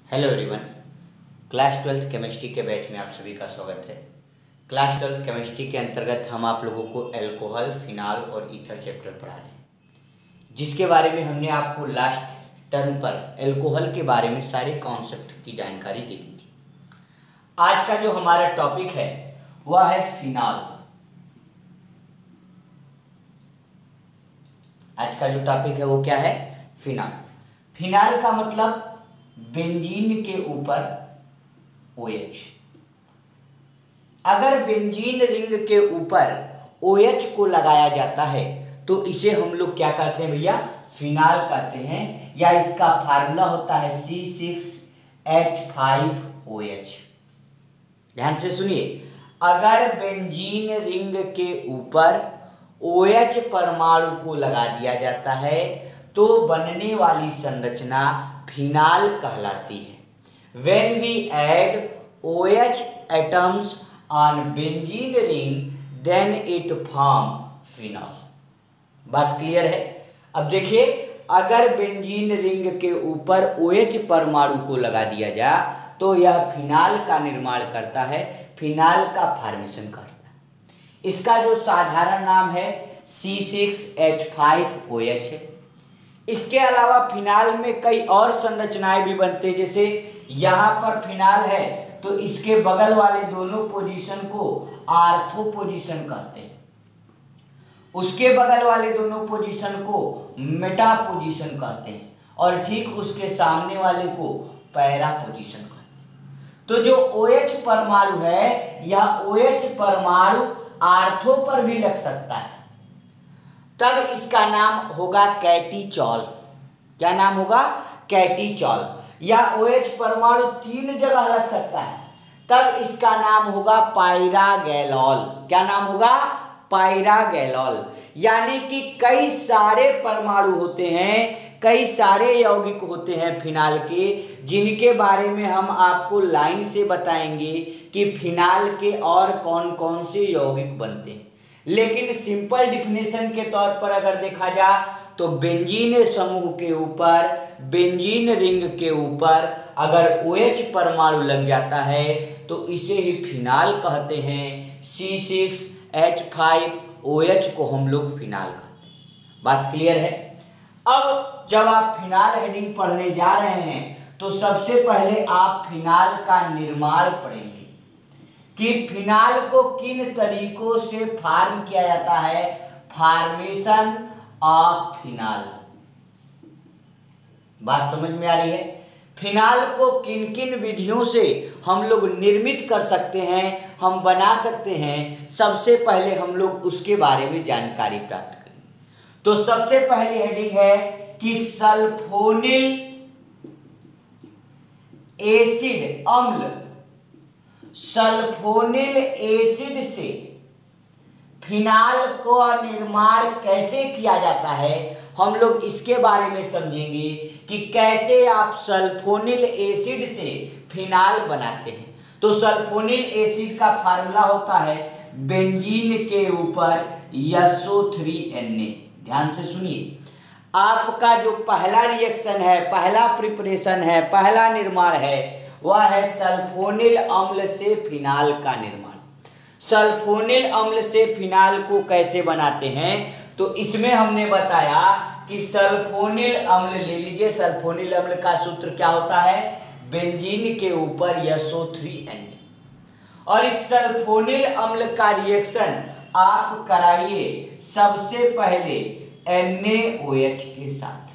Hello everyone. Class 12th chemistry के batch में आप सभी का स्वागत है। क्लास 12th केमिस्ट्री के अंतर्गत हम आप लोगों को एल्कोहल, फिनाल और ईथर चैप्टर पढ़ा रहे हैं, जिसके बारे में हमने आपको लास्ट टर्म पर एल्कोहल के बारे में सारे कॉन्सेप्ट की जानकारी दे दी थी। आज का जो हमारा टॉपिक है वह है फिनाल। आज का जो टॉपिक है वो क्या है? फिनाल। फिनाल का मतलब बेंजीन के ऊपर OH। अगर बेंजीन रिंग के ऊपर OH को लगाया जाता है तो इसे हम लोग क्या कहते हैं भैया? फिनाल कहते हैं, या इसका फार्मूला होता है C6H5OH। ध्यान से सुनिए, अगर बेंजीन रिंग के ऊपर OH परमाणु को लगा दिया जाता है तो बनने वाली संरचना फिनाल कहलाती है। When we add OH atoms on benzene ring, then it form phenol। बात क्लियर है? अब देखिए, अगर बेंजीन रिंग के ऊपर OH परमाणु को लगा दिया जाए तो यह फिनाल का निर्माण करता है, फिनाल का फॉर्मेशन करता है। इसका जो साधारण नाम है C6H5OH है। इसके अलावा फिनाल में कई और संरचनाएं भी बनते हैं, जैसे यहाँ पर फिनाल है तो इसके बगल वाले दोनों पोजीशन को आर्थो पोजीशन कहते हैं, उसके बगल वाले दोनों पोजीशन को मेटा पोजीशन कहते हैं, और ठीक उसके सामने वाले को पैरा पोजीशन कहते हैं। तो जो OH परमाणु है, यह OH परमाणु आर्थो पर भी लग सकता है, तब इसका नाम होगा कैटीचॉल। क्या नाम होगा? कैटीचॉल। या OH परमाणु 3 जगह लग सकता है, तब इसका नाम होगा पायरागैलॉल। क्या नाम होगा? पायरागैलॉल। यानी कि कई सारे परमाणु होते हैं, कई सारे यौगिक होते हैं फिनाल के, जिनके बारे में हम आपको लाइन से बताएंगे कि फिनाल के और कौन कौन से यौगिक बनते हैं। लेकिन सिंपल डिफिनेशन के तौर पर अगर देखा जाए तो बेंजीन समूह के ऊपर, बेंजीन रिंग के ऊपर अगर OH परमाणु लग जाता है तो इसे ही फिनाल कहते हैं। C6H5OH को हम लोग फिनाल कहते हैं। बात क्लियर है? अब जब आप फिनाल हेडिंग पढ़ने जा रहे हैं तो सबसे पहले आप फिनाल का निर्माण पढ़ेंगे कि फिनाल को किन तरीकों से फॉर्म किया जाता है। Formation of phenol. बात समझ में आ रही है? फिनाल को किन किन विधियों से हम लोग निर्मित कर सकते हैं, हम बना सकते हैं, सबसे पहले हम लोग उसके बारे में जानकारी प्राप्त करेंगे। तो सबसे पहली हेडिंग है कि सल्फोनिल एसिड अम्ल, सल्फोनिल एसिड से फिनाल का निर्माण कैसे किया जाता है, हम लोग इसके बारे में समझेंगे कि कैसे आप सल्फोनिल एसिड से फिनाल बनाते हैं। तो सल्फोनिल एसिड का फार्मूला होता है बेंजीन के ऊपर SO3Na। ध्यान से सुनिए, आपका जो पहला रिएक्शन है, पहला प्रिपरेशन है, पहला निर्माण है, वह है सल्फोनिल अम्ल से फिनाल का निर्माण। सल्फोनिल अम्ल से फिनाल को कैसे बनाते हैं तो इसमें हमने बताया कि सल्फोनिल अम्ल ले लीजिए। सल्फोनिल अम्ल का सूत्र क्या होता है? बेंजीन के ऊपर SO3Na। और इस सल्फोनिल अम्ल का रिएक्शन आप कराइए सबसे पहले NaOH के साथ।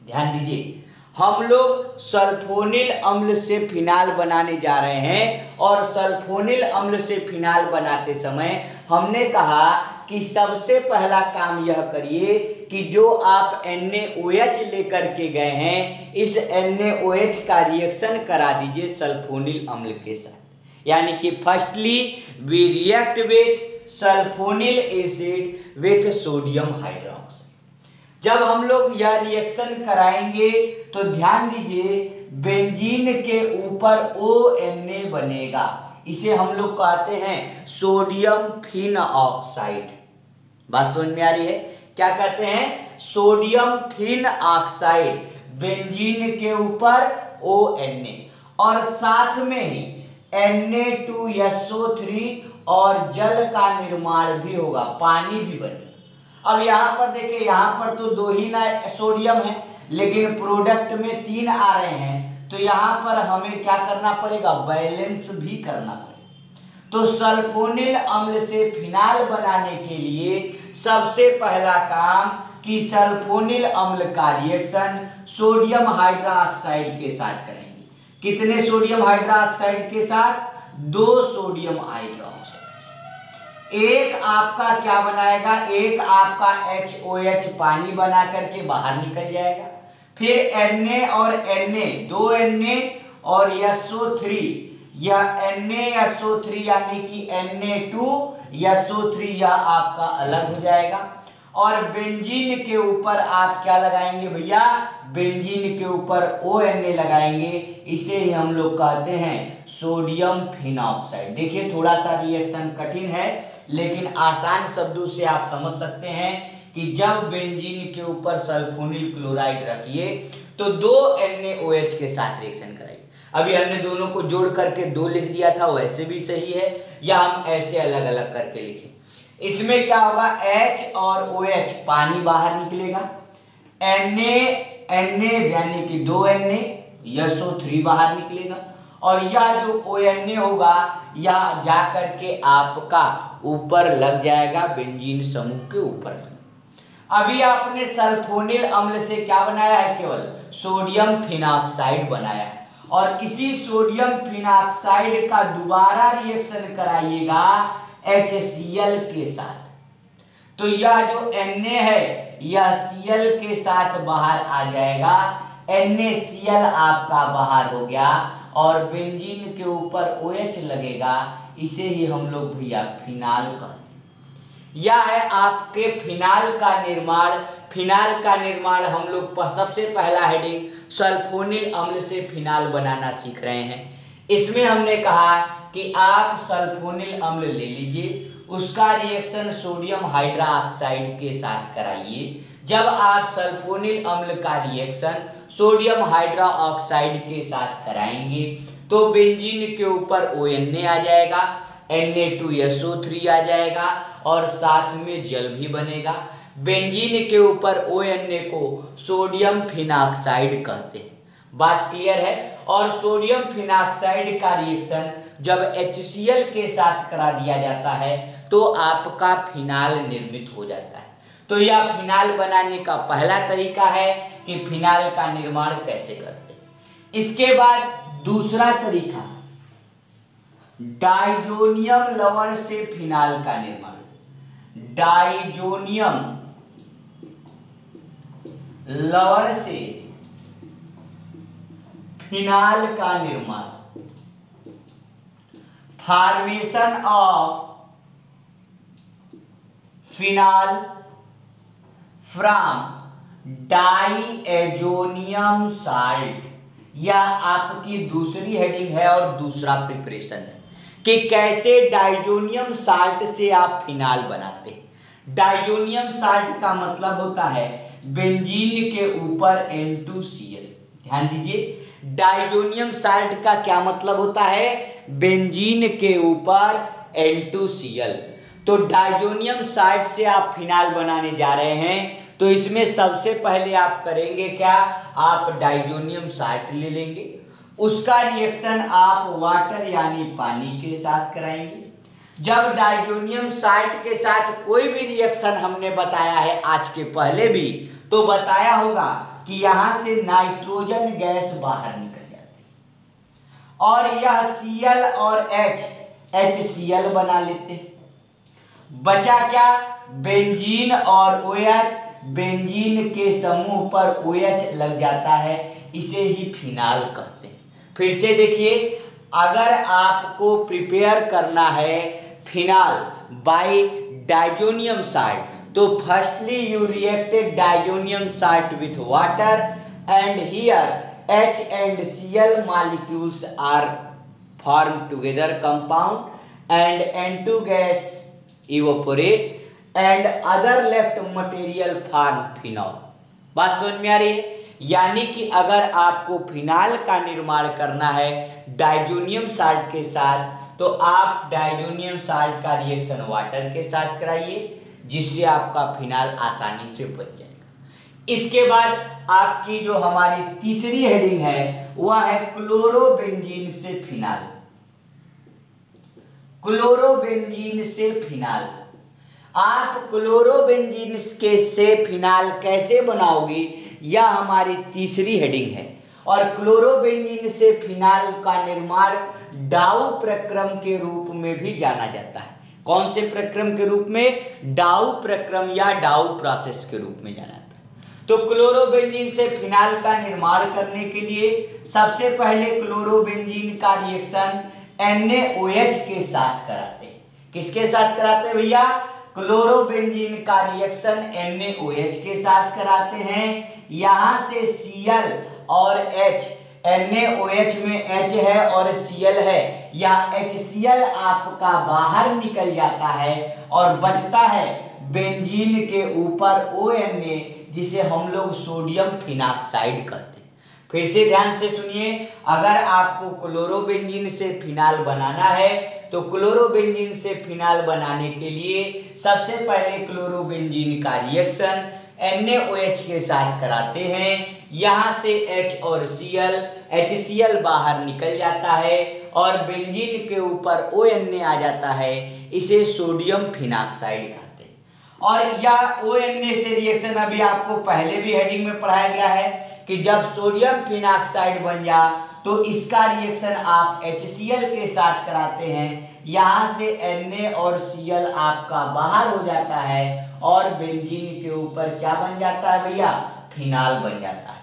ध्यान दीजिए, हम लोग सल्फोनिल अम्ल से फिनाल बनाने जा रहे हैं, और सल्फोनिल अम्ल से फिनाल बनाते समय हमने कहा कि सबसे पहला काम यह करिए कि जो आप NaOH लेकर के गए हैं, इस NaOH का रिएक्शन करा दीजिए सल्फोनिल अम्ल के साथ। यानी कि firstly we react with sulphonyl acid with sodium hydroxide. जब हम लोग यह रिएक्शन कराएंगे तो ध्यान दीजिए, बेंजीन के ऊपर ONa बनेगा। इसे हम लोग कहते हैं सोडियम फिन ऑक्साइड। बात समझ में आ रही है? क्या कहते हैं? Sodium fin oxide. बेंजीन के ऊपर ONA और साथ में ही Na2SO3 और जल का निर्माण भी होगा, पानी भी बनेगा। अब यहाँ पर देखिए, यहाँ पर तो 2 ही ना सोडियम है, लेकिन प्रोडक्ट में 3 आ रहे हैं, तो यहाँ पर हमें क्या करना पड़ेगा, बैलेंस भी करना पड़ेगा। तो सल्फोनिल अम्ल से फिनाल बनाने के लिए सबसे पहला काम कि सल्फोनिल अम्ल का रिएक्शन सोडियम हाइड्रोक्साइड के साथ करेंगे। कितने सोडियम हाइड्रोक्साइड के साथ? 2 सोडियम हाइड्रोक्साइड। एक आपका क्या बनाएगा, एक आपका HOH पानी बना करके बाहर निकल जाएगा। फिर Na और Na, 2 Na और SO3, या NaSO3 यानी कि Na2SO3 यह आपका अलग हो जाएगा। और बेंजीन के ऊपर आप क्या लगाएंगे भैया, बेंजीन के ऊपर ONA लगाएंगे। इसे ही हम लोग कहते हैं सोडियम फिनॉक्साइड। देखिए थोड़ा सा रिएक्शन कठिन है, लेकिन आसान शब्दों से आप समझ सकते हैं कि जब बेंजीन के ऊपर सल्फोनिल क्लोराइड रखिए तो 2 NaOH के साथ रिएक्शन कराइए। अभी हमने दोनों को जोड़ करके 2 लिख दिया था, वैसे भी सही है, या हम ऐसे अलग अलग करके लिखें। इसमें क्या होगा, H और OH पानी बाहर निकलेगा, Na यानी कि 2 Na, SO3 बाहर निकलेगा, और यह जो ONA होगा यह जा करके आपका ऊपर लग जाएगा, बेंजीन समूह के ऊपर। अभी आपने सल्फोनिल अम्ल से क्या बनाया है, केवल सोडियम फिनॉक्साइड बनाया है, और इसी सोडियम फिनॉक्साइड का दोबारा रिएक्शन कराइएगा HCl के साथ। तो यह जो Na है यह Cl के साथ बाहर आ जाएगा, NaCl आपका बाहर हो गया, और बेंजीन के ऊपर OH लगेगा। इसे ही हम लोग भैया फिनाल कहते हैं। यह है आपके फिनाल का निर्माण। फिनाल का निर्माण हम लोग सबसे पहला हेडिंग सल्फोनिल अम्ल से फिनाल बनाना सीख रहे हैं। इसमें हमने कहा कि आप सल्फोनिल अम्ल ले लीजिए, उसका रिएक्शन सोडियम हाइड्रोक्साइड के साथ कराइए। जब आप सल्फोनिल अम्ल का रिएक्शन सोडियम हाइड्रोक्साइड के साथ कराएंगे तो बेंजीन के ऊपर ONA आ जाएगा, Na2SO3 आ जाएगा, और साथ में जल भी बनेगा। बेंजीन के ऊपर ONA को सोडियम फिनॉक्साइड कहते हैं। बात क्लियर है। और सोडियम फिनॉक्साइड का रिएक्शन जब HCl के साथ करा दिया जाता है तो आपका फिनाल निर्मित हो जाता है। तो यह फिनाल बनाने का पहला तरीका है कि फिनाल का निर्माण कैसे करते हैं। इसके बाद दूसरा तरीका, डाइजोनियम लवण से फिनाल का निर्माण। डाइजोनियम लवण से फिनाल का निर्माण, formation of phenol from diazonium salt. यह आपकी दूसरी हेडिंग है और दूसरा प्रिपरेशन है कि कैसे डाइजोनियम साल्ट से आप फिनाल बनाते हैं। डाइजोनियम साल्ट का मतलब होता है बेंजीन के ऊपर N2Cl। ध्यान दीजिए, डाइजोनियम साल्ट का क्या मतलब होता है, बेंजीन के ऊपर N2Cl। तो डाइजोनियम साल्ट से आप फिनाल बनाने जा रहे हैं तो इसमें सबसे पहले आप करेंगे क्या, आप डाइजोनियम साल्ट ले लेंगे, उसका रिएक्शन आप वाटर यानी पानी के साथ कराएंगे। जब डाइजोनियम साल्ट के साथ कोई भी रिएक्शन हमने बताया है आज के पहले भी, तो बताया होगा कि यहाँ से नाइट्रोजन गैस बाहर निकल जाती है और यह Cl और HCl बना लेते हैं। बचा क्या, बेंजीन और OH, बेंजीन के समूह पर OH लग जाता है, इसे ही फिनाल कहते हैं। फिर से देखिए, अगर आपको प्रिपेयर करना है फिनाल बाय डाइजोनियम साल्ट, तो firstly you reacted diazonium salt with water and here H and Cl molecules are formed together compound and N2 gas evaporate and other left material form phenol। बात समझ में आ रही है यानी कि अगर आपको फिनाल का निर्माण करना है डाइजोनियम साल्ट के साथ, तो आप डाइजोनियम साल्ट का रिएक्शन वाटर के साथ कराइए, जिससे आपका फिनाल आसानी से बन जाएगा। इसके बाद आपकी जो हमारी तीसरी हेडिंग है वह है क्लोरोबेंजीन से फिनाल। क्लोरोबेंजीन से फिनाल, आप क्लोरोबेंजीन के से फिनाल कैसे बनाओगे, यह हमारी तीसरी हेडिंग है। और क्लोरोबेंजीन से फिनाल का निर्माण डाउ प्रक्रम के रूप में भी जाना जाता है। कौन से प्रक्रम के रूप में? डाउ प्रक्रम या डाउ प्रोसेस के रूप में जाना जाता है। तो क्लोरोबेंजीन से फिनाल का निर्माण करने के लिए सबसे पहले क्लोरोबेंजीन का रिएक्शन NaOH के साथ कराते हैं। किसके साथ कराते हैं भैया? क्लोरोबेंजीन का रिएक्शन NaOH के साथ कराते हैं। यहाँ से Cl और H, NaOH में H है और Cl है, या HCl आपका बाहर निकल जाता है और बचता है बेंजीन के ऊपर ONa, जिसे हम लोग सोडियम फिनॉक्साइड कहते हैं। फिर से ध्यान से सुनिए, अगर आपको क्लोरोबेंजीन से फिनाल बनाना है तो क्लोरोबेंजीन से फिनाल बनाने के लिए सबसे पहले क्लोरोबेंजीन का रिएक्शन NaOH के साथ कराते हैं। यहाँ से H और Cl, HCl बाहर निकल जाता है और बेंजीन के ऊपर ONa आ जाता है, इसे सोडियम फिनॉक्साइड कहते हैं। और यह ONa से रिएक्शन अभी आपको पहले भी हेडिंग में पढ़ाया गया है कि जब सोडियम फिनॉक्साइड बन जा तो इसका रिएक्शन आप HCl के साथ कराते हैं। यहाँ से Na और Cl आपका बाहर हो जाता है और बेंजीन के ऊपर क्या बन जाता है भैया? फिनाल बन जाता है।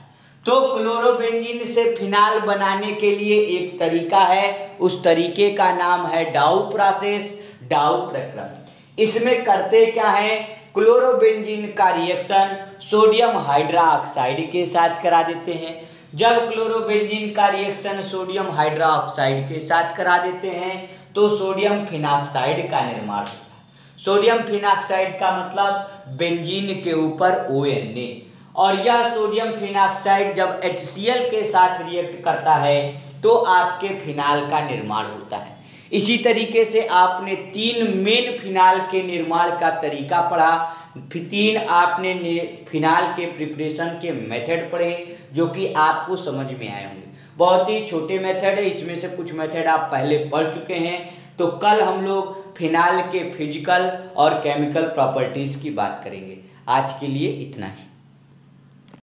तो क्लोरोबेंजीन से फिनाल बनाने के लिए एक तरीका है, उस तरीके का नाम है डाउ प्रोसेस, डाउ प्रक्रम। इसमें करते क्या है? क्लोरोबेंजीन का रिएक्शन सोडियम हाइड्रोक्साइड के साथ करा देते हैं। जब क्लोरोबेंजीन का रिएक्शन सोडियम हाइड्रोक्साइड के साथ करा देते हैं तो सोडियम फिनॉक्साइड का निर्माण होता है। सोडियम फिनॉक्साइड का मतलब बेंजीन के ऊपर ONa, और यह सोडियम फिनॉक्साइड जब HCl के साथ रिएक्ट करता है तो आपके फिनाल का निर्माण होता है। इसी तरीके से आपने 3 मेन फिनाल के निर्माण का तरीका पढ़ा, 3 आपने फिनाल के प्रिपरेशन के मेथड पढ़े जो कि आपको समझ में आए होंगे। बहुत ही छोटे मेथड है, इसमें से कुछ मेथड आप पहले पढ़ चुके हैं। तो कल हम लोग फिनाल के फिजिकल और केमिकल प्रॉपर्टीज़ की बात करेंगे। आज के लिए इतना ही।